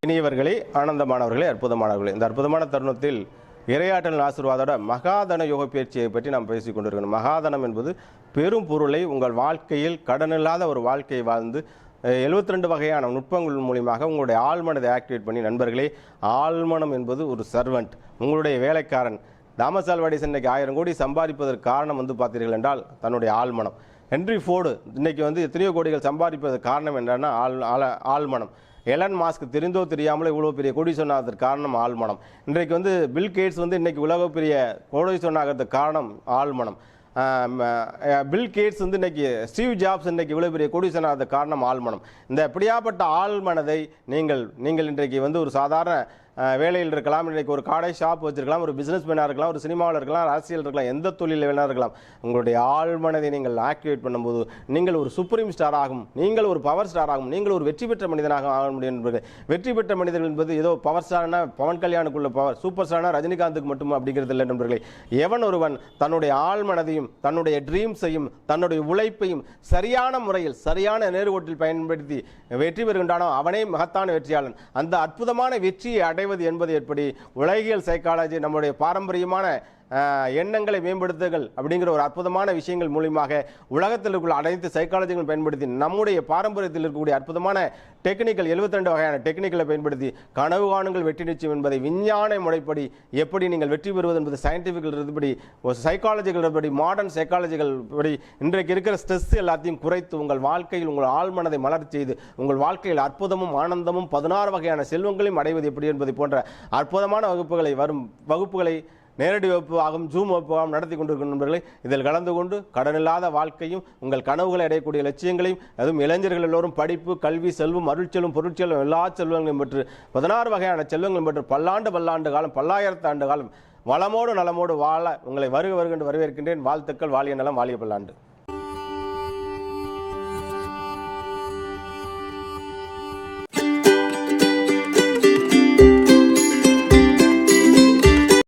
இனியவர்களே, ஆனந்தமானவர்களே, அற்புதமானவர்களே, இந்த அற்புதமான தருணத்தில் இறையாற்றல் ஆசீர்வாதோட மகாதன யோக பயிற்சியை பற்றி நாம் பேசிக் கொண்டிருக்கிறோம். மகாதனம் என்பது பெரும் பொருளை உங்கள் வாழ்க்கையில் கடனில்லாத ஒரு வாழ்க்கையை வாழ்ந்து 72 வகையான நுட்பங்கள் மூலியமாக உங்களுடைய ஆழ்மனதை ஆக்டிவேட் பண்ணி, நண்பர்களே, ஆழ்மனம் என்பது ஒரு சர்வெண்ட், உங்களுடைய வேலைக்காரன். தாமஸ் ஆல்வா எடிசன் இன்னைக்கு 1000 கோடி சம்பாதிப்பதற்கு காரணம் பார்த்தீர்கள் என்றால் தன்னுடைய ஆழ்மனம். ஹென்றி ஃபோர்டு இன்னைக்கு எத்தனையோ கோடிகள் சம்பாதிப்பதற்கு காரணம் என்னன்னா ஆழ்மனம். எலன் மாஸ்க் தெரிந்தோ தெரியாமலே இவ்வளோ பெரிய கோடீஸ்வரன் ஆகிறதுக்கு காரணம் ஆழ்மனம். இன்றைக்கு பில் கேட்ஸ் இன்னைக்கு உலக பெரிய கோடீஸ்வரன் ஆகிறதுக்கு காரணம் ஆழ்மனம். பில் கேட்ஸ் இன்னைக்கு ஸ்டீவ் ஜாப்ஸ் இன்னைக்கு இவ்வளோ பெரிய கோடீஸ்வரன் ஆகிறதுக்கு காரணம் ஆழ்மனம். இந்த எப்படியாப்பட்ட ஆழ்மனதை நீங்கள் இன்றைக்கு ஒரு சாதாரண வேலையில் இருக்கலாம், இன்றைக்கு ஒரு கடை ஷாப் வச்சிருக்கலாம், ஒரு பிஸ்னஸ் மேனாக இருக்கலாம், ஒரு சினிமாவில் இருக்கலாம், அரசியல் இருக்கலாம், எந்த தொழிலில் வேணா இருக்கலாம். உங்களுடைய ஆழ்மனதை நீங்கள் ஆக்டிவேட் பண்ணும்போது நீங்கள் ஒரு சுப்ரீம் ஸ்டார் ஆகும், நீங்கள் ஒரு பவர் ஸ்டார் ஆகும், நீங்கள் ஒரு வெற்றி பெற்ற மனிதனாக ஆக முடியும் என்பது. வெற்றி பெற்ற மனிதர்கள் என்பது ஏதோ பவர் ஸ்டார்னா பவன் கல்யாணுக்குள்ள பவர், சூப்பர் ஸ்டார்னா ரஜினிகாந்துக்கு மட்டும் அப்படிங்கிறது இல்லை நண்பர்களே. எவன் ஒருவன் தன்னுடைய ஆழ்மனதையும் தன்னுடைய ட்ரீம்ஸையும் தன்னுடைய உழைப்பையும் சரியான முறையில் சரியான நேர்கோட்டில் பயன்படுத்தி வெற்றி பெறுகின்றானோ அவனே மகத்தான வெற்றியாளன். அந்த அற்புதமான வெற்றியை அடைவது என்பது எப்படி? உலகியல் சைக்காலஜி நம்முடைய பாரம்பரியமான எண்ணங்களை மேம்படுத்துதல் அப்படிங்கிற ஒரு அற்புதமான விஷயங்கள் மூலமாக உலகத்தில் இருக்கிற அனைத்து சைக்காலஜிகளும் பயன்படுத்தி நம்முடைய பாரம்பரியத்தில் இருக்கக்கூடிய அற்புதமான டெக்னிக்கல் 72 வகையான டெக்னிக்கலை பயன்படுத்தி கனவு காணுங்கள் வெற்றி நிச்சயம் என்பதை விஞ்ஞான முறைப்படி எப்படி நீங்கள் வெற்றி பெறுவது என்பது சயின்டிபிக்கல் இருந்தபடி, ஒரு சைக்காலஜிகள் இருப்படி, மாடர்ன் சைக்காலஜிகள் படி இன்றைக்கு இருக்கிற ஸ்ட்ரெஸ் எல்லாத்தையும் குறைத்து உங்கள் வாழ்க்கையில் உங்கள் ஆழ்மனதை மலர் செய்து உங்கள் வாழ்க்கையில் அற்புதமும் ஆனந்தமும் 16 வகையான செல்வங்களையும் அடைவது எப்படி என்பதை போன்ற அற்புதமான வகுப்புகளை நேரடி வகுப்பாகவும் ஜூம் வகுப்பாகவும் நடத்தி கொண்டிருக்கும் நண்பர்களை, இதில் கலந்து கொண்டு கடனில்லாத வாழ்க்கையும் உங்கள் கனவுகளை அடையக்கூடிய லட்சியங்களையும், அதுவும் இளைஞர்கள் எல்லோரும் படிப்பு, கல்வி, செல்வம், அருட்செல்வம், பொருட்செல்வம், எல்லா செல்வங்களையும் பெற்று 16 வகையான செல்வங்களும் பெற்று பல்லாண்டு காலம், பல்லாயிரத்து ஆண்டு காலம் வளமோடு நலமோடு வாழ உங்களை வருகின்ற வரவேற்கின்றேன். வாழ்த்துக்கள். வாழிய நலம், வாழிய பல்லாண்டு.